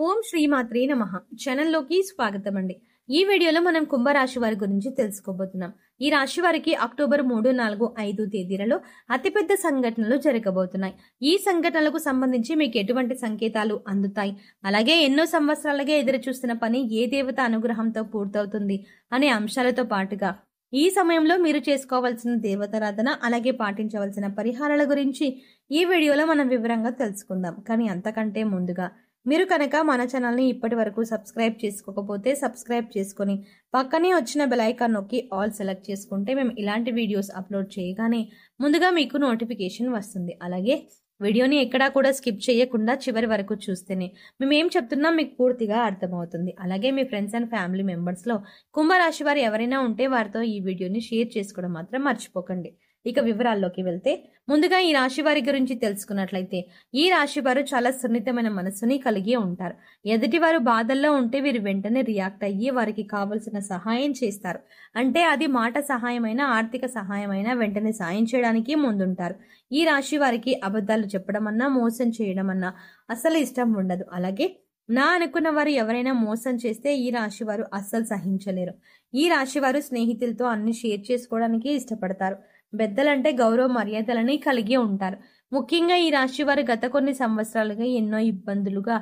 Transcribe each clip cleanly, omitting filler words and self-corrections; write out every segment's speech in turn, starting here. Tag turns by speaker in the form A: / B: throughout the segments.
A: ఓం శ్రీమాత్రే నమః ఛానల్లోకి స్వాగతం అండి. ఈ వీడియోలో మనం కుంభరాశి వారి గురించి తెలుసుకోబోతున్నాం. ఈ రాశి వారికి అక్టోబర్ 3, 4, 5 తేదీలలో అతిపెద్ద సంఘటనలు జరగబోతున్నాయి. ఈ సంఘటనలకు సంబంధించి మీకు ఎటువంటి సంకేతాలు అందుతాయి, అలాగే ఎన్నో సంవత్సరాలుగా ఎదురు చూస్తున్న పని ఏ దేవత అనుగ్రహంతో పూర్తవుతుంది అనే అంశాలతో పాటుగా ఈ సమయంలో మీరు చేసుకోవాల్సిన దేవతారాధన అలాగే పాటించవలసిన పరిహారాల గురించి ఈ వీడియోలో మనం వివరంగా తెలుసుకుందాం. కానీ అంతకంటే ముందుగా మీరు కనుక మన ఛానల్ని ఇప్పటి వరకు సబ్స్క్రైబ్ చేసుకోకపోతే సబ్స్క్రైబ్ చేసుకొని పక్కనే వచ్చిన బెల్ ఐకాన్ నొక్కి ఆల్ సెలెక్ట్ చేసుకుంటే మేము ఇలాంటి వీడియోస్ అప్లోడ్ చేయగానే ముందుగా మీకు నోటిఫికేషన్ వస్తుంది. అలాగే వీడియోని ఎక్కడా కూడా స్కిప్ చేయకుండా చివరి వరకు చూస్తేనే మేము ఏం చెప్తున్నాం మీకు పూర్తిగా అర్థమవుతుంది. అలాగే మీ ఫ్రెండ్స్ అండ్ ఫ్యామిలీ మెంబర్స్లో కుంభరాశి వారు ఎవరైనా ఉంటే వారితో ఈ వీడియోని షేర్ చేసుకోవడం మాత్రం మర్చిపోకండి. ఇక వివరాల్లోకి వెళ్తే ముందుగా ఈ రాశి వారి గురించి తెలుసుకున్నట్లయితే ఈ రాశి వారు చాలా సున్నితమైన మనస్సుని కలిగి ఉంటారు. ఎదుటివారు బాధల్లో ఉంటే వీరు వెంటనే రియాక్ట్ అయ్యి వారికి కావలసిన సహాయం చేస్తారు. అంటే అది మాట సహాయమైన ఆర్థిక సహాయమైన వెంటనే సాయం చేయడానికి ముందుంటారు. ఈ రాశి వారికి అబద్ధాలు చెప్పడం అన్నా మోసం చేయడం అన్నా అసలు ఇష్టం ఉండదు. అలాగే నా అనుకున్న వారు ఎవరైనా మోసం చేస్తే ఈ రాశి వారు అస్సలు సహించలేరు. ఈ రాశి వారు స్నేహితులతో అన్ని షేర్ చేసుకోవడానికి ఇష్టపడతారు. పెద్దలంటే గౌరవ మర్యాదలని కలిగి ఉంటారు. ముఖ్యంగా ఈ రాశి వారు గత కొన్ని సంవత్సరాలుగా ఎన్నో ఇబ్బందులుగా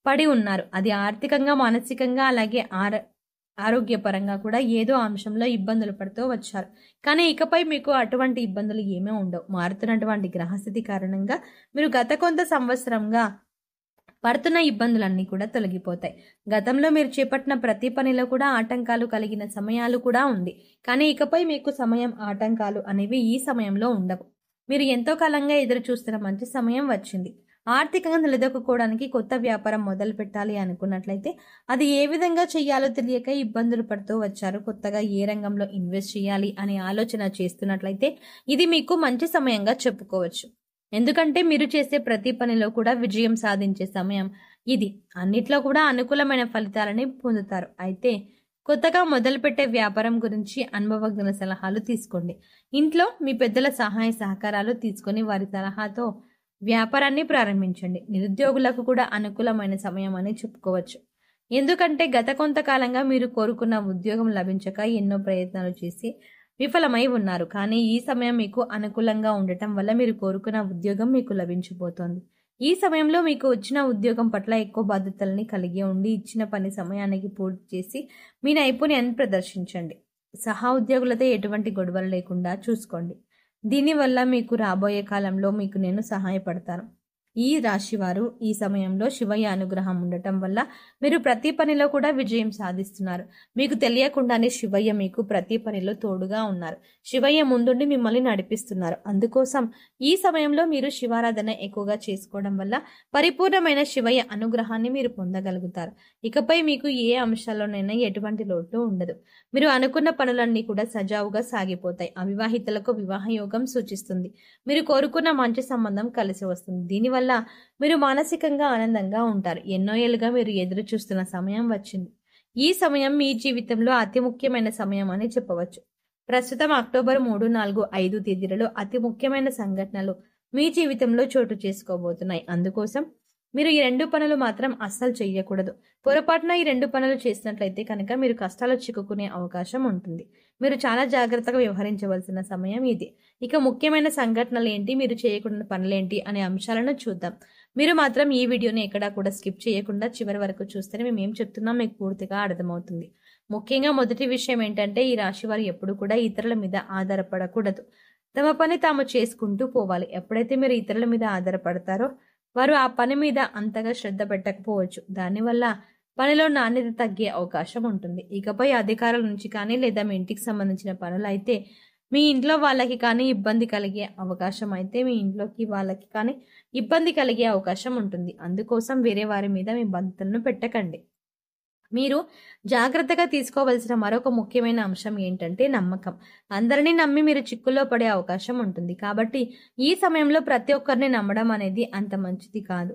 A: పడి ఉన్నారు. అది ఆర్థికంగా, మానసికంగా అలాగే ఆరోగ్యపరంగా కూడా ఏదో అంశంలో ఇబ్బందులు పడుతూ వచ్చారు. కానీ ఇకపై మీకు అటువంటి ఇబ్బందులు ఏమీ ఉండవు. మారుతున్నటువంటి గ్రహస్థితి కారణంగా మీరు గత కొంత సంవత్సరంగా పడుతున్న ఇబ్బందులన్నీ కూడా తొలగిపోతాయి. గతంలో మీరు చేపట్టిన ప్రతి పనిలో కూడా ఆటంకాలు కలిగిన సమయాలు కూడా ఉంది. కానీ ఇకపై మీకు సమయం ఆటంకాలు అనేవి ఈ సమయంలో ఉండవు. మీరు ఎంతో కాలంగా ఎదురు చూస్తున్న మంచి సమయం వచ్చింది. ఆర్థికంగా నిలదొక్కుకోవడానికి కొత్త వ్యాపారం మొదలు పెట్టాలి అనుకున్నట్లయితే అది ఏ విధంగా చేయాలో తెలియక ఇబ్బందులు పడుతూ వచ్చారు. కొత్తగా ఏ రంగంలో ఇన్వెస్ట్ చేయాలి అనే ఆలోచన చేస్తున్నట్లయితే ఇది మీకు మంచి సమయంగా చెప్పుకోవచ్చు. ఎందుకంటే మీరు చేసే ప్రతి పనిలో కూడా విజయం సాధించే సమయం ఇది. అన్నిట్లో కూడా అనుకూలమైన ఫలితాలని పొందుతారు. అయితే కొత్తగా మొదలుపెట్టే వ్యాపారం గురించి అనుభవజ్ఞుల సలహాలు తీసుకోండి. ఇంట్లో మీ పెద్దల సహాయ సహకారాలు తీసుకొని వారి సలహాతో వ్యాపారాన్ని ప్రారంభించండి. నిరుద్యోగులకు కూడా అనుకూలమైన సమయం అని చెప్పుకోవచ్చు. ఎందుకంటే గత కొంతకాలంగా మీరు కోరుకున్న ఉద్యోగం లభించక ఎన్నో ప్రయత్నాలు చేసి విఫలమై ఉన్నారు. కానీ ఈ సమయం మీకు అనుకూలంగా ఉండటం వల్ల మీరు కోరుకున్న ఉద్యోగం మీకు లభించబోతోంది. ఈ సమయంలో మీకు వచ్చిన ఉద్యోగం పట్ల ఎక్కువ బాధ్యతల్ని కలిగి ఉండి ఇచ్చిన పని సమయానికి పూర్తి చేసి మీ నైపుణ్యాన్ని ప్రదర్శించండి. సహా ఉద్యోగులతో ఎటువంటి గొడవలు లేకుండా చూసుకోండి. దీనివల్ల మీకు రాబోయే కాలంలో మీకు నేను సహాయపడతాను. ఈ రాశివారు ఈ సమయంలో శివయ్య అనుగ్రహం ఉండటం వల్ల మీరు ప్రతి పనిలో కూడా విజయం సాధిస్తున్నారు. మీకు తెలియకుండానే శివయ్య మీకు ప్రతి పనిలో తోడుగా ఉన్నారు. శివయ్య ముందుండి మిమ్మల్ని నడిపిస్తున్నారు. అందుకోసం ఈ సమయంలో మీరు శివారాధన ఎక్కువగా చేసుకోవడం వల్ల పరిపూర్ణమైన శివయ్య అనుగ్రహాన్ని మీరు పొందగలుగుతారు. ఇకపై మీకు ఏ అంశాల్లోనైనా ఎటువంటి లోటు ఉండదు. మీరు అనుకున్న పనులన్నీ కూడా సజావుగా సాగిపోతాయి. అవివాహితులకు వివాహ యోగం సూచిస్తుంది. మీరు కోరుకున్న మంచి సంబంధం కలిసి వస్తుంది. దీనివల్ల మీరు మానసికంగా ఆనందంగా ఉంటారు. ఎన్నో ఏళ్ళుగా మీరు ఎదురు చూస్తున్న సమయం వచ్చింది. ఈ సమయం మీ జీవితంలో అతి ముఖ్యమైన సమయం అని చెప్పవచ్చు. ప్రస్తుతం అక్టోబర్ 3, 4, 5 తేదీలలో అతి ముఖ్యమైన సంఘటనలు మీ జీవితంలో చోటు చేసుకోబోతున్నాయి. అందుకోసం మీరు ఈ 2 పనులు మాత్రం అస్సలు చెయ్యకూడదు. పొరపాటున ఈ 2 పనులు చేసినట్లయితే కనుక మీరు కష్టాలు చిక్కుకునే అవకాశం ఉంటుంది. మీరు చాలా జాగ్రత్తగా వ్యవహరించవలసిన సమయం ఇది. ఇక ముఖ్యమైన సంఘటనలు ఏంటి, మీరు చేయకూడని పనులేంటి అనే అంశాలను చూద్దాం. మీరు మాత్రం ఈ వీడియోని ఎక్కడా కూడా స్కిప్ చేయకుండా చివరి వరకు చూస్తేనే మేము ఏం చెప్తున్నాం మీకు పూర్తిగా అర్థమవుతుంది. ముఖ్యంగా మొదటి విషయం ఏంటంటే ఈ రాశి వారు ఎప్పుడు కూడా ఇతరుల మీద ఆధారపడకూడదు. తమ పని తాము చేసుకుంటూ పోవాలి. ఎప్పుడైతే మీరు ఇతరుల మీద ఆధారపడతారో వారు ఆ పని మీద అంతగా శ్రద్ధ పెట్టకపోవచ్చు. దానివల్ల పనిలో నాణ్యత తగ్గే అవకాశం ఉంటుంది. ఇకపై అధికారుల నుంచి కానీ లేదా మీ ఇంటికి సంబంధించిన పనులు అయితే మీ ఇంట్లో వాళ్ళకి కానీ ఇబ్బంది కలిగే అవకాశం అయితే మీ ఇంట్లోకి వాళ్ళకి కానీ ఇబ్బంది కలిగే అవకాశం ఉంటుంది. అందుకోసం వేరే వారి మీద మీ బాధ్యతలను పెట్టకండి. మీరు జాగ్రత్తగా తీసుకోవలసిన మరొక ముఖ్యమైన అంశం ఏంటంటే నమ్మకం. అందరినీ నమ్మి మీరు చిక్కుల్లో పడే అవకాశం ఉంటుంది. కాబట్టి ఈ సమయంలో ప్రతి ఒక్కరిని నమ్మడం అనేది అంత మంచిది కాదు.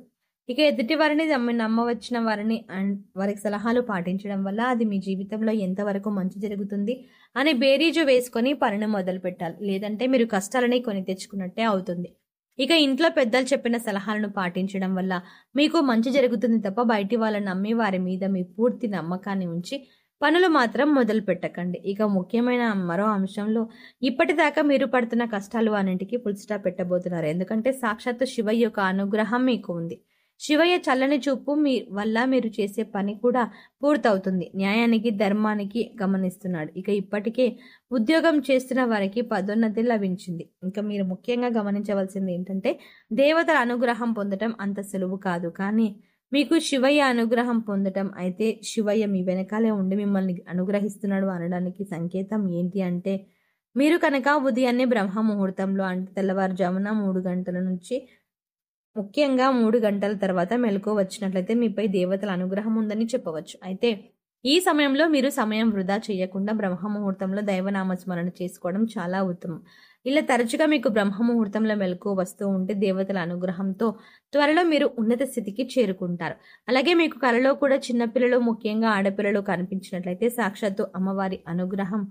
A: ఇక ఎదుటి వారిని నమ్మవచ్చిన వారిని వారికి సలహాలు పాటించడం వల్ల అది మీ జీవితంలో ఎంతవరకు మంచి జరుగుతుంది అని బేరీజు వేసుకొని పనిని మొదలు పెట్టాలి. లేదంటే మీరు కష్టాలని కొని తెచ్చుకున్నట్టే అవుతుంది. ఇక ఇంట్లో పెద్దలు చెప్పిన సలహాలను పాటించడం వల్ల మీకు మంచి జరుగుతుంది తప్ప బయటి వాళ్ళని నమ్మి వారి మీద మీ పూర్తి నమ్మకాన్ని ఉంచి పనులు మాత్రం మొదలు పెట్టకండి. ఇక ముఖ్యమైన మరో అంశంలో ఇప్పటిదాకా మీరు పడుతున్న కష్టాలు అన్నింటికీ ఫుల్ స్టాప్ పెట్టబోతున్నారు. ఎందుకంటే సాక్షాత్తు శివయ్య యొక్క అనుగ్రహం మీకు ఉంది. శివయ్య చల్లని చూపు వల్ల మీరు చేసే పని కూడా పూర్తవుతుంది. న్యాయానికి ధర్మానికి గమనిస్తున్నాడు. ఇక ఇప్పటికే ఉద్యోగం చేస్తున్న వారికి పదోన్నతి లభించింది. ఇంకా మీరు ముఖ్యంగా గమనించవలసింది ఏంటంటే దేవతల అనుగ్రహం పొందటం అంత సులువు కాదు. కానీ మీకు శివయ్య అనుగ్రహం పొందటం అయితే శివయ్య మీ వెనకాలే ఉండి మిమ్మల్ని అనుగ్రహిస్తున్నాడు అనడానికి సంకేతం ఏంటి అంటే మీరు కనుక ఉదయాన్నే బ్రహ్మ ముహూర్తంలో అంటే తెల్లవారుజామున 3 గంటల నుంచి ముఖ్యంగా 3 గంటల తర్వాత మెలకువ వచ్చినట్లయితే మీపై దేవతల అనుగ్రహం ఉందని చెప్పవచ్చు. అయితే ఈ సమయంలో మీరు సమయం వృధా చేయకుండా బ్రహ్మ ముహూర్తంలో దైవనామస్మరణ చేసుకోవడం చాలా ఉత్తమం. ఇలా తరచుగా మీకు బ్రహ్మ ముహూర్తంలో మెలకువ వస్తూ ఉంటే దేవతల అనుగ్రహంతో త్వరలో మీరు ఉన్నత స్థితికి చేరుకుంటారు. అలాగే మీకు కలలో కూడా చిన్నపిల్లలు ముఖ్యంగా ఆడపిల్లలు కనిపించినట్లయితే సాక్షాత్తు అమ్మవారి అనుగ్రహం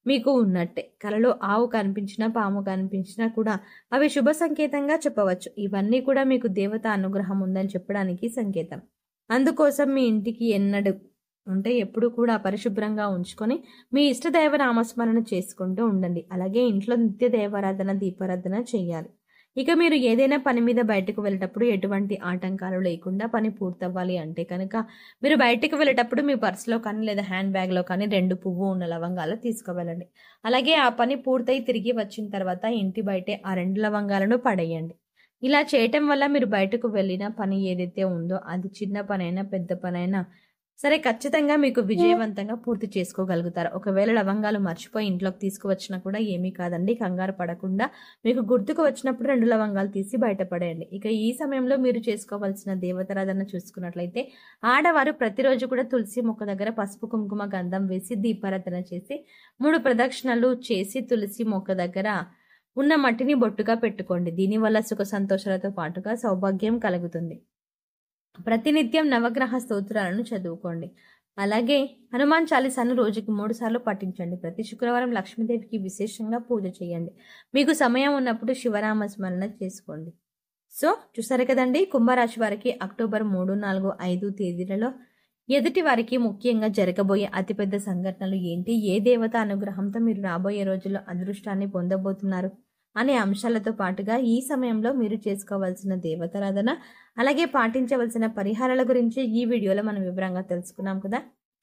A: మీకు ఉన్నట్టే. కలలో ఆవు కనిపించినా పాము కనిపించినా కూడా అవి శుభ సంకేతంగా చెప్పవచ్చు. ఇవన్నీ కూడా మీకు దేవత అనుగ్రహం ఉందని చెప్పడానికి సంకేతం. అందుకోసం మీ ఇంటికి ఎప్పుడు కూడా పరిశుభ్రంగా ఉంచుకొని మీ ఇష్టదైవ నామస్మరణ చేసుకుంటూ ఉండండి. అలాగే ఇంట్లో నిత్య దైవారాధన దీపారాధన చేయాలి. ఇక మీరు ఏదైనా పని మీద బయటకు వెళ్ళేటప్పుడు ఎటువంటి ఆటంకాలు లేకుండా పని పూర్తవ్వాలి అంటే కనుక మీరు బయటకు వెళ్ళేటప్పుడు మీ పర్సులో కానీ లేదా హ్యాండ్ బ్యాగ్లో కానీ 2 పువ్వు ఉన్న లవంగాలు తీసుకువెళ్ళండి. అలాగే ఆ పని పూర్తయి తిరిగి వచ్చిన తర్వాత ఇంటి బయటే ఆ 2 లవంగాలను పడేయండి. ఇలా చేయటం వల్ల మీరు బయటకు వెళ్ళిన పని ఏదైతే ఉందో అది చిన్న పనైనా పెద్ద పనైనా సరే ఖచ్చితంగా మీకు విజయవంతంగా పూర్తి చేసుకోగలుగుతారు. ఒకవేళ లవంగాలు మర్చిపోయి ఇంట్లోకి తీసుకువచ్చినా కూడా ఏమీ కాదండి. కంగారు పడకుండా మీకు గుర్తుకు వచ్చినప్పుడు 2 లవంగాలు తీసి బయటపడేయండి. ఇక ఈ సమయంలో మీరు చేసుకోవాల్సిన దేవతారాధన చూసుకున్నట్లయితే ఆడవారు ప్రతిరోజు కూడా తులసి మొక్క దగ్గర పసుపు కుంకుమ గంధం వేసి దీపారాధన చేసి 3 ప్రదక్షిణలు చేసి తులసి మొక్క దగ్గర ఉన్న మట్టిని బొట్టుగా పెట్టుకోండి. దీనివల్ల సుఖ సంతోషాలతో పాటుగా సౌభాగ్యం కలుగుతుంది. ప్రతినిత్యం నవగ్రహ స్తోత్రాలను చదువుకోండి. అలాగే హనుమాన్ చాలీసాను రోజుకి 3 సార్లు పఠించండి. ప్రతి శుక్రవారం లక్ష్మీదేవికి విశేషంగా పూజ చేయండి. మీకు సమయం ఉన్నప్పుడు శివనామ స్మరణ చేసుకోండి. సో చూసారు కదండి, కుంభరాశి వారికి అక్టోబర్ 3, 4, 5 తేదీలలో ఎదుటి వారికి ముఖ్యంగా జరగబోయే అతిపెద్ద సంఘటనలు ఏంటి, ఏ దేవత అనుగ్రహంతో మీరు రాబోయే రోజుల్లో అదృష్టాన్ని పొందబోతున్నారు అనే అంశాలతో పాటుగా ఈ సమయంలో మీరు చేసుకోవాల్సిన దేవతారాధన అలాగే పాటించవలసిన పరిహారాల గురించి ఈ వీడియోలో మనం వివరంగా తెలుసుకున్నాం కదా.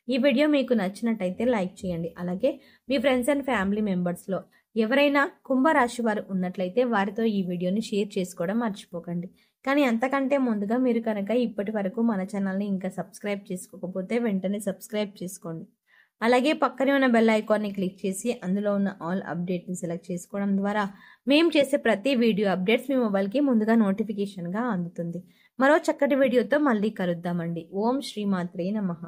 A: ఈ వీడియో మీకు నచ్చినట్టయితే లైక్ చేయండి. అలాగే మీ ఫ్రెండ్స్ అండ్ ఫ్యామిలీ మెంబర్స్లో ఎవరైనా కుంభరాశి వారు ఉన్నట్లయితే వారితో ఈ వీడియోని షేర్ చేసుకోవడం మర్చిపోకండి. కానీ అంతకంటే ముందుగా మీరు కనుక ఇప్పటి వరకు మన ఛానల్ని ఇంకా సబ్స్క్రైబ్ చేసుకోకపోతే వెంటనే సబ్స్క్రైబ్ చేసుకోండి. అలాగే పక్కనే ఉన్న బెల్ ఐకాన్ని క్లిక్ చేసి అందులో ఉన్న ఆల్ అప్డేట్ని సెలెక్ట్ చేసుకోవడం ద్వారా మేము చేసే ప్రతి వీడియో అప్డేట్స్ మీ మొబైల్కి ముందుగా నోటిఫికేషన్గా అందుతుంది. మరో చక్కటి వీడియోతో మళ్ళీ కలుద్దామండి. ఓం శ్రీమాత్రే నమః.